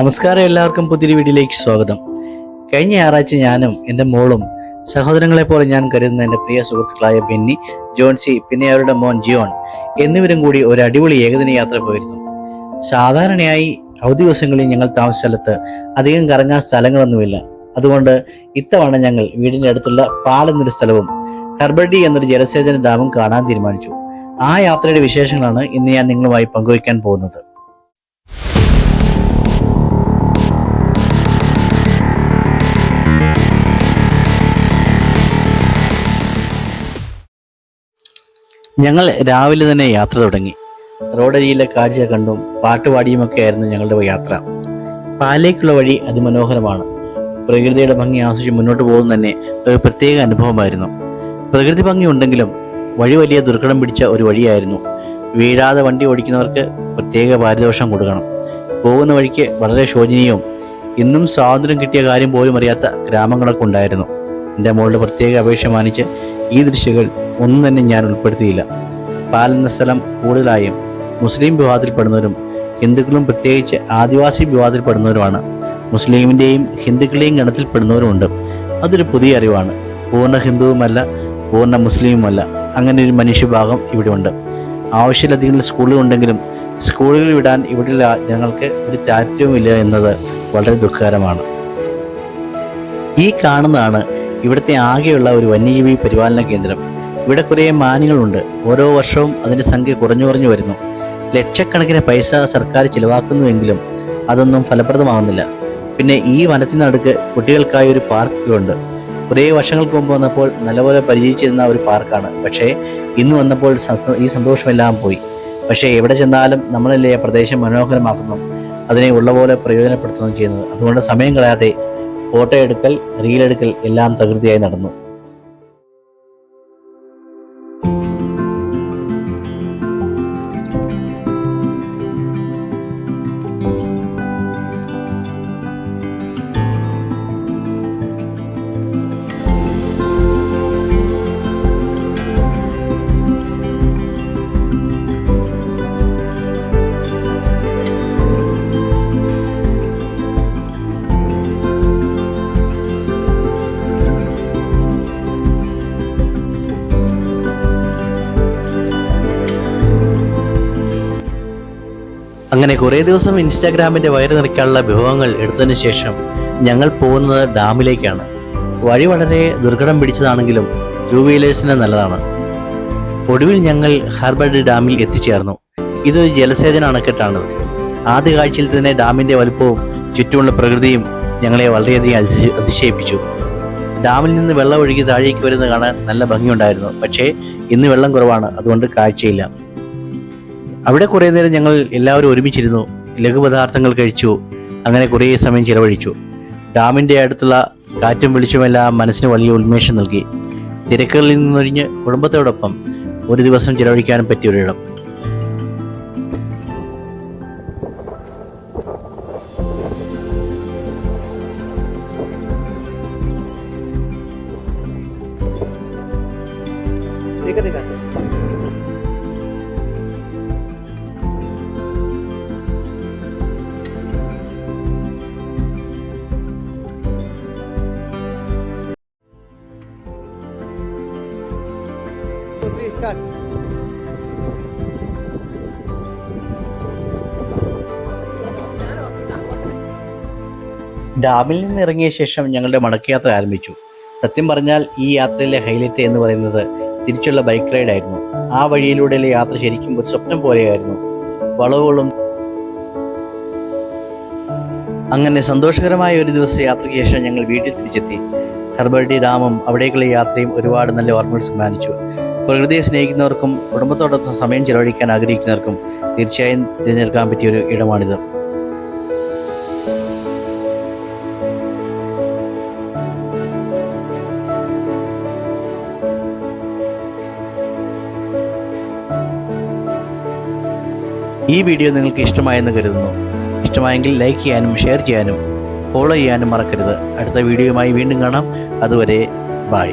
നമസ്കാരം, എല്ലാവർക്കും പുതിയൊരു വീഡിയോയിലേക്ക് സ്വാഗതം. കഴിഞ്ഞ ഞായറാഴ്ച ഞാനും എൻ്റെ മോളും സഹോദരങ്ങളെപ്പോലെ ഞാൻ കരുതുന്ന എൻ്റെ പ്രിയ സുഹൃത്തുക്കളായ ബെന്നി, ജോൺസി, പിന്നെ അവരുടെ മോൻ ജിയോൺ എന്നിവരും കൂടി ഒരു അടിപൊളി ഏകദിന യാത്ര പോയിരുന്നു. സാധാരണയായി അവധി ദിവസങ്ങളിൽ ഞങ്ങൾ താമസ സ്ഥലത്ത് അധികം കറങ്ങാൻ സ്ഥലങ്ങളൊന്നുമില്ല. അതുകൊണ്ട് ഇത്തവണ ഞങ്ങൾ വീടിൻ്റെ അടുത്തുള്ള പാൽ എന്നൊരു സ്ഥലവും ഹർബർഡി എന്നൊരു ജലസേചന ഡാമും കാണാൻ തീരുമാനിച്ചു. ആ യാത്രയുടെ വിശേഷങ്ങളാണ് ഇന്ന് ഞാൻ നിങ്ങളുമായി പങ്കുവയ്ക്കാൻ പോകുന്നത്. ഞങ്ങൾ രാവിലെ തന്നെ യാത്ര തുടങ്ങി. റോഡരിയിലെ കാഴ്ച കണ്ടും പാട്ടുപാടിയുമൊക്കെ ആയിരുന്നു ഞങ്ങളുടെ യാത്ര. പാലിലേക്കുള്ള വഴി അതിമനോഹരമാണ്. പ്രകൃതിയുടെ ഭംഗി ആസ്വദിച്ച് മുന്നോട്ട് പോകുന്ന തന്നെ ഒരു പ്രത്യേക അനുഭവമായിരുന്നു. പ്രകൃതി ഭംഗി ഉണ്ടെങ്കിലും വഴി വലിയ ദുർഘടം പിടിച്ച ഒരു വഴിയായിരുന്നു. വീഴാതെ വണ്ടി ഓടിക്കുന്നവർക്ക് പ്രത്യേക പാരിതോഷം കൊടുക്കണം. പോകുന്ന വഴിക്ക് വളരെ ശോചനീയവും ഇന്നും സ്വാതന്ത്ര്യം കിട്ടിയ കാര്യം പോലും അറിയാത്ത ഗ്രാമങ്ങളൊക്കെ ഉണ്ടായിരുന്നു. എൻ്റെ മോളുടെ പ്രത്യേക അപേക്ഷ മാനിച്ച് ഈ ദൃശ്യങ്ങൾ ഒന്നും തന്നെ ഞാൻ ഉൾപ്പെടുത്തിയില്ല. പാൽ എന്ന സ്ഥലം കൂടുതലായും മുസ്ലിം വിഭാഗത്തിൽപ്പെടുന്നവരും ഹിന്ദുക്കളും പ്രത്യേകിച്ച് ആദിവാസി വിഭാഗത്തിൽപ്പെടുന്നവരുമാണ്. മുസ്ലിമിൻ്റെയും ഹിന്ദുക്കളുടെയും ഗണത്തിൽപ്പെടുന്നവരുമുണ്ട്. അതൊരു പുതിയ അറിവാണ്. പൂർണ്ണ ഹിന്ദുവുമല്ല, പൂർണ്ണ മുസ്ലിമുമല്ല, അങ്ങനെ ഒരു മനുഷ്യഭാഗം ഇവിടെ ഉണ്ട്. ആവശ്യത്തിലധികം സ്കൂളുകൾ ഉണ്ടെങ്കിലും സ്കൂളുകളിൽ വിടാൻ ഇവിടെയുള്ള ജനങ്ങൾക്ക് ഒരു താല്പര്യവുമില്ല എന്നത് വളരെ ദുഃഖകരമാണ്. ഈ കാണുന്നതാണ് ഇവിടുത്തെ ആകെയുള്ള ഒരു വന്യജീവി പരിപാലന കേന്ദ്രം. ഇവിടെ കുറേ മാനുകളുണ്ട്. ഓരോ വർഷവും അതിൻ്റെ സംഖ്യ കുറഞ്ഞു വരുന്നു. ലക്ഷക്കണക്കിന് പൈസ സർക്കാർ ചിലവാക്കുന്നുവെങ്കിലും അതൊന്നും ഫലപ്രദമാകുന്നില്ല. പിന്നെ ഈ വനത്തിനടുക്ക് കുട്ടികൾക്കായി ഒരു പാർക്ക് ഉണ്ട്. കുറേ വർഷങ്ങൾക്ക് മുമ്പ് വന്നപ്പോൾ നല്ലപോലെ പരിചയിച്ചിരുന്ന ഒരു പാർക്കാണ്. പക്ഷേ ഇന്ന് വന്നപ്പോൾ ഈ സന്തോഷമെല്ലാം പോയി. പക്ഷേ എവിടെ ചെന്നാലും നമ്മളല്ലേ പ്രദേശം മനോഹരമാക്കുന്നു, അതിനെ ഉള്ളപോലെ പ്രയോജനപ്പെടുത്തുകയും ചെയ്യുന്നത്. അതുകൊണ്ട് സമയം കളയാതെ ഫോട്ടോ എടുക്കൽ, റീലെടുക്കൽ എല്ലാം തകൃതിയായി നടന്നു. അങ്ങനെ കുറേ ദിവസം ഇൻസ്റ്റാഗ്രാമിൻ്റെ വയറ് നിറയ്ക്കാനുള്ള വിഭവങ്ങൾ എടുത്തതിന് ശേഷം ഞങ്ങൾ പോകുന്നത് ഡാമിലേക്കാണ്. വഴി വളരെ ദുർഘടം പിടിച്ചതാണെങ്കിലും 2 വീലേഴ്സിന് നല്ലതാണ്. ഒടുവിൽ ഞങ്ങൾ ഹർബർഡി ഡാമിൽ എത്തിച്ചേർന്നു. ഇതൊരു ജലസേചന അണക്കെട്ടാണ്. ആദ്യ കാഴ്ചയിൽ തന്നെ ഡാമിൻ്റെ വലുപ്പവും ചുറ്റുമുള്ള പ്രകൃതിയും ഞങ്ങളെ വളരെയധികം അതിശയിപ്പിച്ചു. ഡാമിൽ നിന്ന് വെള്ളം ഒഴുകി താഴേക്ക് വരുന്നത് കാണാൻ നല്ല ഭംഗിയുണ്ടായിരുന്നു. പക്ഷേ ഇന്ന് വെള്ളം കുറവാണ്, അതുകൊണ്ട് കാഴ്ചയില്ല. അവിടെ കുറേ നേരം ഞങ്ങൾ എല്ലാവരും ഒരുമിച്ചിരുന്നു, ലഘുപദാർത്ഥങ്ങൾ കഴിച്ചു, അങ്ങനെ കുറേ സമയം ചിലവഴിച്ചു. ഡാമിൻ്റെ അടുത്തുള്ള കാറ്റും വെളിച്ചമെല്ലാം മനസ്സിന് വലിയ ഉന്മേഷം നൽകി. തിരക്കുകളിൽ നിന്നൊഴിഞ്ഞ് കുടുംബത്തോടൊപ്പം ഒരു ദിവസം ചിലവഴിക്കാനും പറ്റിയൊരിടം. ഡാമിൽ നിന്ന് ഇറങ്ങിയ ശേഷം ഞങ്ങളുടെ മടക്കയാത്ര ആരംഭിച്ചു. സത്യം പറഞ്ഞാൽ ഈ യാത്രയിലെ ഹൈലൈറ്റ് എന്ന് പറയുന്നത് തിരിച്ചുള്ള ബൈക്ക് റൈഡായിരുന്നു. ആ വഴിയിലൂടെയുള്ള യാത്ര ശരിക്കും ഒരു സ്വപ്നം പോലെയായിരുന്നു. വളവുകളും അങ്ങനെ സന്തോഷകരമായ ഒരു ദിവസം യാത്രയ്ക്ക് ശേഷം ഞങ്ങൾ വീട്ടിൽ തിരിച്ചെത്തി. ഹർബർഡി ഡാമും അവിടേക്കുള്ള യാത്രയും ഒരുപാട് നല്ല ഓർമ്മകൾ സമ്മാനിച്ചു. പ്രകൃതിയെ സ്നേഹിക്കുന്നവർക്കും കുടുംബത്തോടൊപ്പം സമയം ചിലവഴിക്കാൻ ആഗ്രഹിക്കുന്നവർക്കും തീർച്ചയായും തിരഞ്ഞെടുക്കാൻ പറ്റിയൊരു ഇടമാണിത്. ഈ വീഡിയോ നിങ്ങൾക്ക് ഇഷ്ടമായെന്ന് കരുതുന്നു. ഇഷ്ടമായെങ്കിൽ ലൈക്ക് ചെയ്യാനും ഷെയർ ചെയ്യാനും ഫോളോ ചെയ്യാനും മറക്കരുത്. അടുത്ത വീഡിയോയുമായി വീണ്ടും കാണാം. അതുവരെ ബൈ.